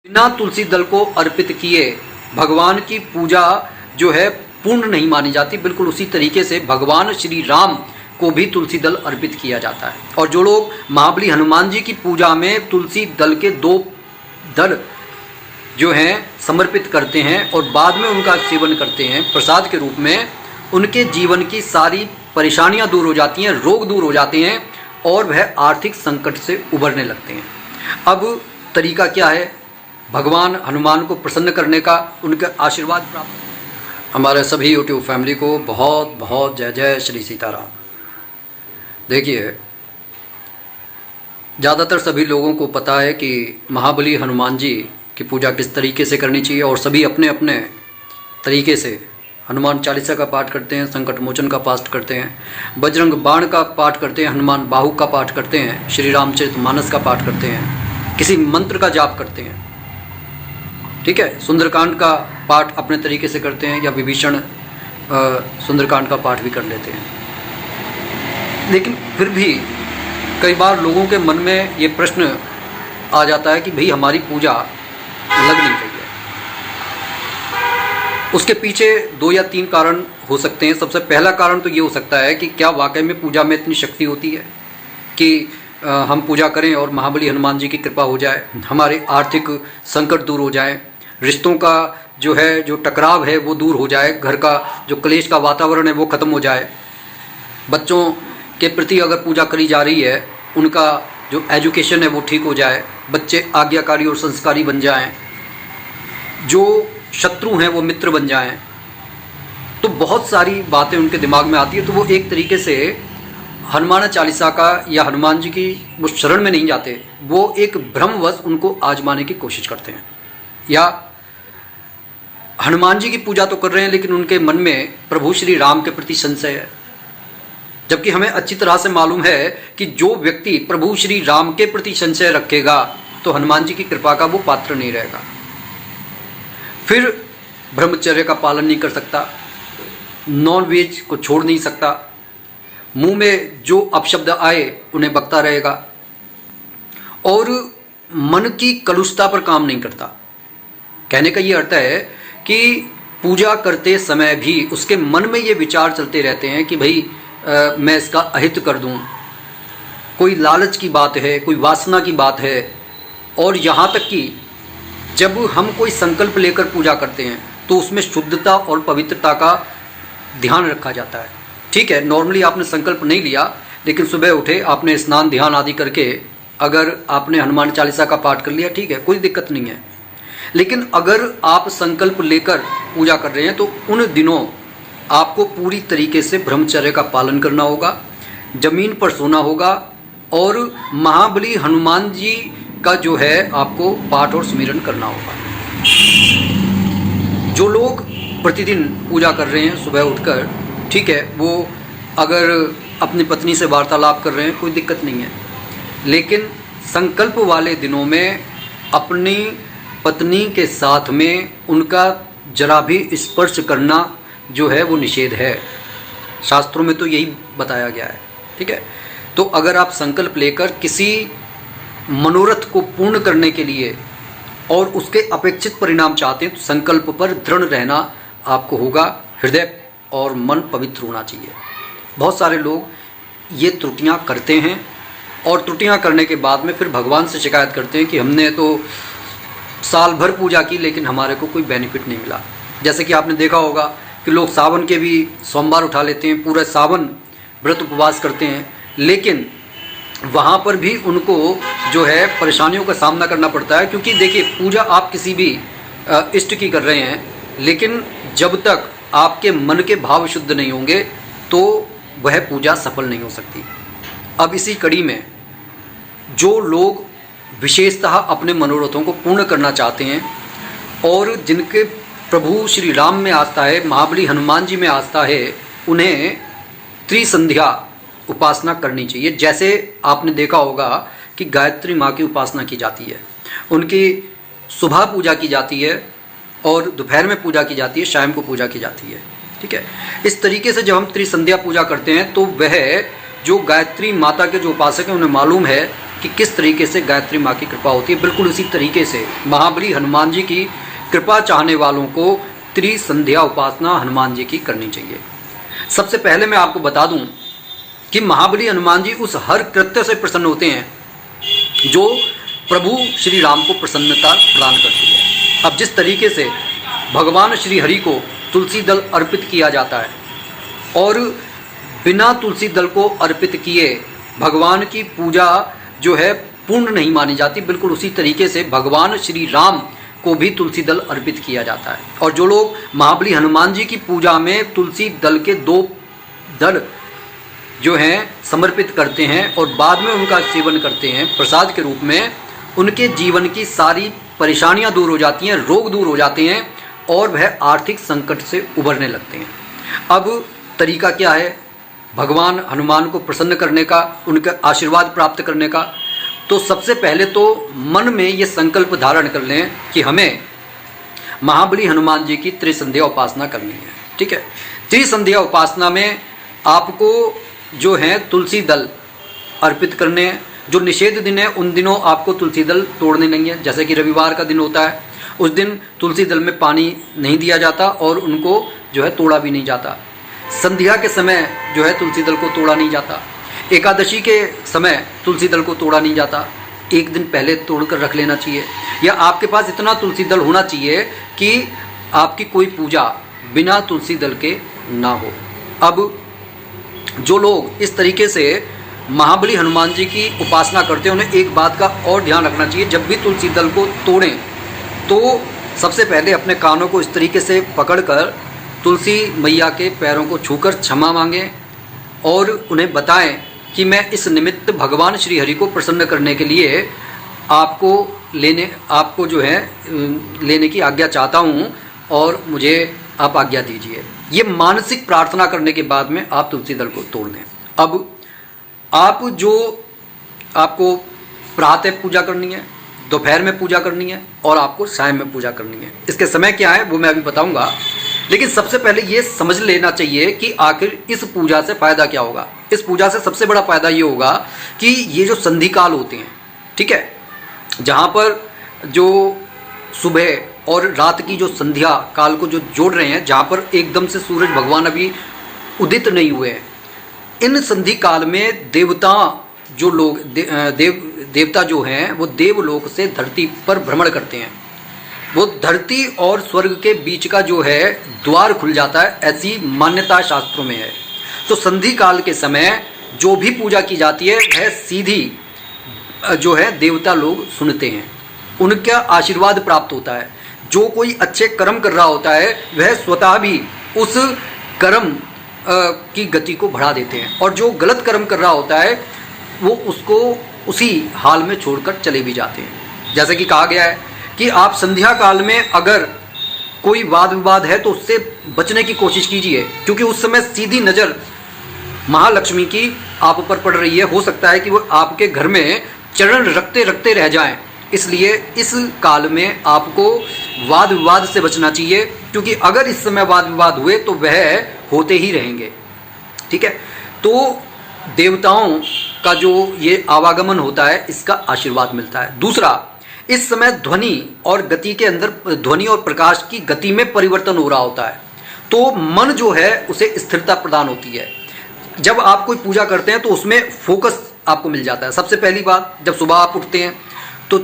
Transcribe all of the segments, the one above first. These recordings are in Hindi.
बिना तुलसी दल को अर्पित किए भगवान की पूजा जो है पूर्ण नहीं मानी जाती। बिल्कुल उसी तरीके से भगवान श्री राम को भी तुलसी दल अर्पित किया जाता है। और जो लोग महाबली हनुमान जी की पूजा में तुलसी दल के 2 दल जो हैं समर्पित करते हैं और बाद में उनका सेवन करते हैं प्रसाद के रूप में, उनके जीवन की सारी परेशानियां दूर हो जाती हैं, रोग दूर हो जाते हैं और वह आर्थिक संकट से उबरने लगते हैं। अब तरीका क्या है भगवान हनुमान को प्रसन्न करने का, उनका आशीर्वाद प्राप्त। हमारे सभी यूट्यूब फैमिली को बहुत बहुत जय जय श्री सीताराम। देखिए, ज़्यादातर सभी लोगों को पता है कि महाबली हनुमान जी की पूजा किस तरीके से करनी चाहिए और सभी अपने अपने तरीके से हनुमान चालीसा का पाठ करते हैं, संकट मोचन का पाठ करते हैं, बजरंग बाण का पाठ करते हैं, हनुमान बाहु का पाठ करते हैं, श्री रामचरितमानस का पाठ करते हैं, किसी मंत्र का जाप करते हैं, ठीक है, सुंदरकांड का पाठ अपने तरीके से करते हैं या विभीषण सुंदरकांड का पाठ भी कर लेते हैं। लेकिन फिर भी कई बार लोगों के मन में ये प्रश्न आ जाता है कि भाई हमारी पूजा लग नहीं रही है। उसके पीछे 2 या 3 कारण हो सकते हैं। सबसे पहला कारण तो ये हो सकता है कि क्या वाकई में पूजा में इतनी शक्ति होती है कि हम पूजा करें और महाबली हनुमान जी की कृपा हो जाए, हमारे आर्थिक संकट दूर हो जाए, रिश्तों का जो टकराव है वो दूर हो जाए, घर का जो क्लेश का वातावरण है वो ख़त्म हो जाए, बच्चों के प्रति अगर पूजा करी जा रही है उनका जो एजुकेशन है वो ठीक हो जाए, बच्चे आज्ञाकारी और संस्कारी बन जाएं, जो शत्रु हैं वो मित्र बन जाएं, तो बहुत सारी बातें उनके दिमाग में आती है। तो वो एक तरीके से हनुमान चालीसा का या हनुमान जी की वो शरण में नहीं जाते, वो एक भ्रमवश उनको आजमाने की कोशिश करते हैं। या हनुमान जी की पूजा तो कर रहे हैं लेकिन उनके मन में प्रभु श्री राम के प्रति संशय है, जबकि हमें अच्छी तरह से मालूम है कि जो व्यक्ति प्रभु श्री राम के प्रति संशय रखेगा तो हनुमान जी की कृपा का वो पात्र नहीं रहेगा। फिर ब्रह्मचर्य का पालन नहीं कर सकता, नॉन वेज को छोड़ नहीं सकता, मुंह में जो अपशब्द आए उन्हें बकता रहेगा और मन की कलुषता पर काम नहीं करता। कहने का ये अर्थ है कि पूजा करते समय भी उसके मन में ये विचार चलते रहते हैं कि भाई मैं इसका अहित कर दूं, कोई लालच की बात है, कोई वासना की बात है। और यहाँ तक कि जब हम कोई संकल्प लेकर पूजा करते हैं तो उसमें शुद्धता और पवित्रता का ध्यान रखा जाता है। ठीक है, नॉर्मली आपने संकल्प नहीं लिया लेकिन सुबह उठे, आपने स्नान ध्यान आदि करके अगर आपने हनुमान चालीसा का पाठ कर लिया, ठीक है, कोई दिक्कत नहीं है। लेकिन अगर आप संकल्प लेकर पूजा कर रहे हैं तो उन दिनों आपको पूरी तरीके से ब्रह्मचर्य का पालन करना होगा, जमीन पर सोना होगा और महाबली हनुमान जी का जो है आपको पाठ और स्मरण करना होगा। जो लोग प्रतिदिन पूजा कर रहे हैं सुबह उठकर, ठीक है, वो अगर अपनी पत्नी से वार्तालाप कर रहे हैं कोई दिक्कत नहीं है, लेकिन संकल्प वाले दिनों में अपनी पत्नी के साथ में उनका जरा भी स्पर्श करना जो है वो निषेध है। शास्त्रों में तो यही बताया गया है, ठीक है। तो अगर आप संकल्प लेकर किसी मनोरथ को पूर्ण करने के लिए और उसके अपेक्षित परिणाम चाहते हैं तो संकल्प पर दृढ़ रहना आपको होगा, हृदय और मन पवित्र होना चाहिए। बहुत सारे लोग ये त्रुटियां करते हैं और त्रुटियां करने के बाद में फिर भगवान से शिकायत करते हैं कि हमने तो साल भर पूजा की लेकिन हमारे को कोई बेनिफिट नहीं मिला। जैसे कि आपने देखा होगा कि लोग सावन के भी सोमवार उठा लेते हैं, पूरा सावन व्रत उपवास करते हैं, लेकिन वहाँ पर भी उनको जो है परेशानियों का सामना करना पड़ता है। क्योंकि देखिए, पूजा आप किसी भी इष्ट की कर रहे हैं, लेकिन जब तक आपके मन के भाव शुद्ध नहीं होंगे तो वह पूजा सफल नहीं हो सकती। अब इसी कड़ी में जो लोग विशेषतः अपने मनोरथों को पूर्ण करना चाहते हैं और जिनके प्रभु श्री राम में आस्था है, महाबली हनुमान जी में आस्था है, उन्हें त्रिसंध्या उपासना करनी चाहिए। जैसे आपने देखा होगा कि गायत्री माँ की उपासना की जाती है, उनकी सुबह पूजा की जाती है और दोपहर में पूजा की जाती है, शाम को पूजा की जाती है, ठीक है। इस तरीके से जब हम त्रिसंध्या पूजा करते हैं तो वह जो गायत्री माता के जो उपासक हैं उन्हें मालूम है कि किस तरीके से गायत्री माँ की कृपा होती है। बिल्कुल उसी तरीके से महाबली हनुमान जी की कृपा चाहने वालों को त्रिसंध्या उपासना हनुमान जी की करनी चाहिए। सबसे पहले मैं आपको बता दूं कि महाबली हनुमान जी उस हर कृत्य से प्रसन्न होते हैं जो प्रभु श्री राम को प्रसन्नता प्रदान करती है। अब जिस तरीके से भगवान श्री हरि को तुलसी दल अर्पित किया जाता है और बिना तुलसी दल को अर्पित किए भगवान की पूजा जो है पूर्ण नहीं मानी जाती, बिल्कुल उसी तरीके से भगवान श्री राम को भी तुलसी दल अर्पित किया जाता है। और जो लोग महाबली हनुमान जी की पूजा में तुलसी दल के 2 दल जो हैं समर्पित करते हैं और बाद में उनका सेवन करते हैं प्रसाद के रूप में, उनके जीवन की सारी परेशानियां दूर हो जाती हैं, रोग दूर हो जाते हैं और वह आर्थिक संकट से उभरने लगते हैं। अब तरीका क्या है भगवान हनुमान को प्रसन्न करने का, उनका आशीर्वाद प्राप्त करने का? तो सबसे पहले तो मन में ये संकल्प धारण कर लें कि हमें महाबली हनुमान जी की त्रिसंध्या उपासना करनी है। ठीक है, त्रिसंध्या उपासना में आपको जो है तुलसी दल अर्पित करने हैं। जो निषेध दिन है उन दिनों आपको तुलसी दल तोड़ने नहीं है। जैसे कि रविवार का दिन होता है, उस दिन तुलसी दल में पानी नहीं दिया जाता और उनको जो है तोड़ा भी नहीं जाता। संध्या के समय जो है तुलसी दल को तोड़ा नहीं जाता। एकादशी के समय तुलसी दल को तोड़ा नहीं जाता, एक दिन पहले तोड़ कर रख लेना चाहिए। या आपके पास इतना तुलसी दल होना चाहिए कि आपकी कोई पूजा बिना तुलसी दल के ना हो। अब जो लोग इस तरीके से महाबली हनुमान जी की उपासना करते हैं उन्हें एक बात का और ध्यान रखना चाहिए, जब भी तुलसी दल को तोड़ें तो सबसे पहले अपने कानों को इस तरीके से पकड़कर तुलसी मैया के पैरों को छूकर क्षमा मांगें और उन्हें बताएं कि मैं इस निमित्त भगवान श्री हरि को प्रसन्न करने के लिए आपको जो है लेने की आज्ञा चाहता हूँ और मुझे आप आज्ञा दीजिए। ये मानसिक प्रार्थना करने के बाद में आप तुलसी दल को तोड़ दें। अब आपको प्रातः पूजा करनी है, दोपहर में पूजा करनी है और आपको सायं में पूजा करनी है। इसके समय क्या है वो मैं अभी बताऊंगा, लेकिन सबसे पहले ये समझ लेना चाहिए कि आखिर इस पूजा से फ़ायदा क्या होगा। इस पूजा से सबसे बड़ा फ़ायदा ये होगा कि ये जो संधि काल होते हैं, ठीक है, जहाँ पर जो सुबह और रात की जो संध्या काल को जो जोड़ रहे हैं, जहाँ पर एकदम से सूरज भगवान अभी उदित नहीं हुए हैं, इन संधि काल में देवता जो लोग देवता जो हैं वो देवलोक से धरती पर भ्रमण करते हैं। वो धरती और स्वर्ग के बीच का जो है द्वार खुल जाता है, ऐसी मान्यता शास्त्रों में है। तो संधि काल के समय जो भी पूजा की जाती है वह सीधी जो है देवता लोग सुनते हैं, उनका आशीर्वाद प्राप्त होता है। जो कोई अच्छे कर्म कर रहा होता है वह स्वतः भी उस कर्म की गति को बढ़ा देते हैं और जो गलत कर्म कर रहा होता है वो उसको उसी हाल में छोड़कर चले भी जाते हैं। जैसे कि कहा गया है कि आप संध्या काल में अगर कोई वाद विवाद है तो उससे बचने की कोशिश कीजिए, क्योंकि उस समय सीधी नज़र महालक्ष्मी की आप पर पड़ रही है। हो सकता है कि वो आपके घर में चरण रखते रखते रह जाएं। इसलिए इस काल में आपको वाद विवाद से बचना चाहिए, क्योंकि अगर इस समय वाद विवाद हुए तो वह होते ही रहेंगे। ठीक है, तो देवताओं का जो ये आवागमन होता है इसका आशीर्वाद मिलता है। दूसरा, इस समय ध्वनि और गति के अंदर ध्वनि और प्रकाश की गति में परिवर्तन हो रहा होता है, तो मन जो है उसे स्थिरता प्रदान होती है। जब आप कोई पूजा करते हैं तो उसमें फोकस आपको मिल जाता है। सबसे पहली बात, जब सुबह आप उठते हैं तो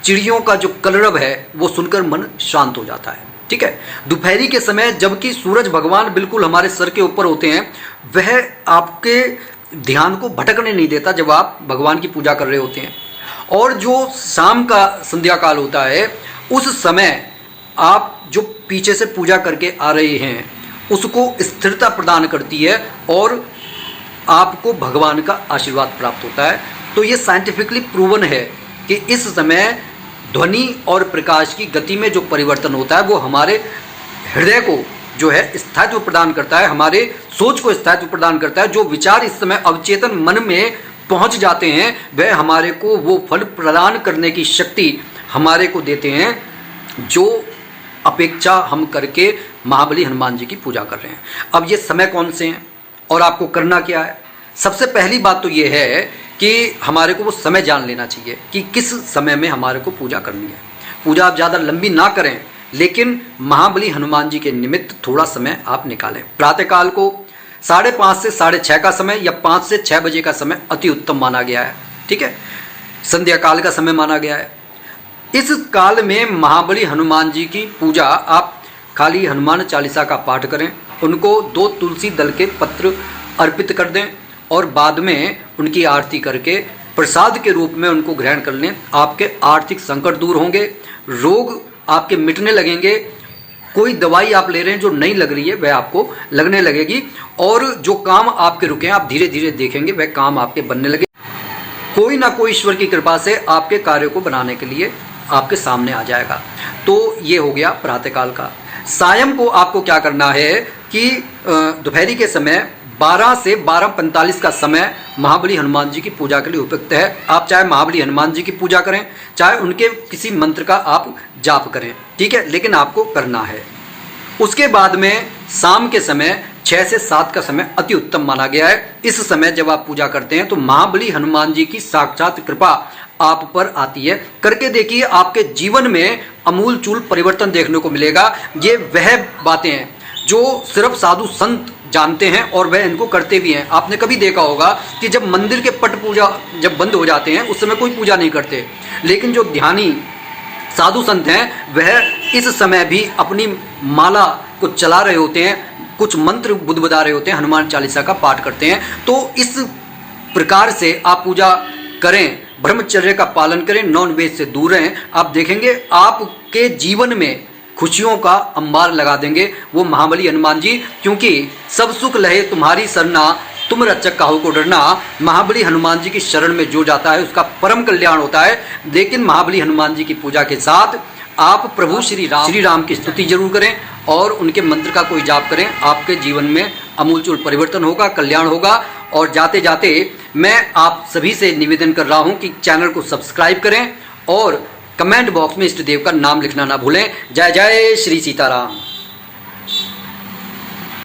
चिड़ियों का जो कलरव है वो सुनकर मन शांत हो जाता है। ठीक है, दोपहरी के समय जबकि सूरज भगवान बिल्कुल हमारे सर के ऊपर होते हैं, वह आपके ध्यान को भटकने नहीं देता जब आप भगवान की पूजा कर रहे होते हैं। और जो शाम का संध्या काल होता है उस समय आप जो पीछे से पूजा करके आ रहे हैं उसको स्थिरता प्रदान करती है और आपको भगवान का आशीर्वाद प्राप्त होता है। तो ये साइंटिफिकली प्रूवन है कि इस समय ध्वनि और प्रकाश की गति में जो परिवर्तन होता है वो हमारे हृदय को जो है स्थायित्व प्रदान करता है, हमारे सोच को स्थायित्व प्रदान करता है। जो विचार इस समय अवचेतन मन में पहुंच जाते हैं वह हमारे को वो फल प्रदान करने की शक्ति हमारे को देते हैं जो अपेक्षा हम करके महाबली हनुमान जी की पूजा कर रहे हैं। अब ये समय कौन से हैं और आपको करना क्या है? सबसे पहली बात तो ये है कि हमारे को वो समय जान लेना चाहिए कि किस समय में हमारे को पूजा करनी है। पूजा आप ज़्यादा लंबी ना करें, लेकिन महाबली हनुमान जी के निमित्त थोड़ा समय आप निकालें। प्रातःकाल को 5:30 से 6:30 का समय या 5 से 6 बजे का समय अति उत्तम माना गया है, ठीक है। संध्या काल का समय माना गया है। इस काल में महाबली हनुमान जी की पूजा आप खाली हनुमान चालीसा का पाठ करें, उनको 2 तुलसी दल के पत्र अर्पित कर दें और बाद में उनकी आरती करके प्रसाद के रूप में उनको ग्रहण कर लें। आपके आर्थिक संकट दूर होंगे, रोग आपके मिटने लगेंगे, कोई दवाई आप ले रहे हैं जो नहीं लग रही है वह आपको लगने लगेगी, और जो काम आपके रुके हैं आप धीरे धीरे देखेंगे वह काम आपके बनने लगे। कोई ना कोई ईश्वर की कृपा से आपके कार्य को बनाने के लिए आपके सामने आ जाएगा। तो ये हो गया प्रातःकाल का। सायं को आपको क्या करना है कि दोपहरी के समय 12 से 12:45 का समय महाबली हनुमान जी की पूजा के लिए उपयुक्त है। आप चाहे महाबली हनुमान जी की पूजा करें, चाहे उनके किसी मंत्र का आप जाप करें, ठीक है, लेकिन आपको करना है। उसके बाद में शाम के समय 6 से 7 का समय अति उत्तम माना गया है। इस समय जब आप पूजा करते हैं तो महाबली हनुमान जी की साक्षात कृपा आप पर आती है। करके देखिए, आपके जीवन में अमूल चूल परिवर्तन देखने को मिलेगा। ये वह बातें हैं जो सिर्फ साधु संत जानते हैं और वह इनको करते भी हैं। आपने कभी देखा होगा कि जब मंदिर के पट पूजा जब बंद हो जाते हैं उस समय कोई पूजा नहीं करते, लेकिन जो ध्यानी साधु संत हैं वह इस समय भी अपनी माला को चला रहे होते हैं, कुछ मंत्र बुदबुदा रहे होते हैं, हनुमान चालीसा का पाठ करते हैं। तो इस प्रकार से आप पूजा करें, ब्रह्मचर्य का पालन करें, नॉन वेज से दूर रहें। आप देखेंगे आपके जीवन में खुशियों का अंबार लगा देंगे वो महाबली हनुमान जी, क्योंकि सब सुख लहे तुम्हारी सरना, तुम रक्षक काहू को डरना। महाबली हनुमान जी की शरण में जो जाता है उसका परम कल्याण होता है। लेकिन महाबली हनुमान जी की पूजा के साथ आप प्रभु श्री राम की स्तुति जरूर करें और उनके मंत्र का कोई जाप करें। आपके जीवन में अमूलचूल परिवर्तन होगा, कल्याण होगा। और जाते जाते मैं आप सभी से निवेदन कर रहा हूं कि चैनल को सब्सक्राइब करें और कमेंट बॉक्स में इष्ट देव का नाम लिखना ना भूलें। जय जय श्री सीताराम।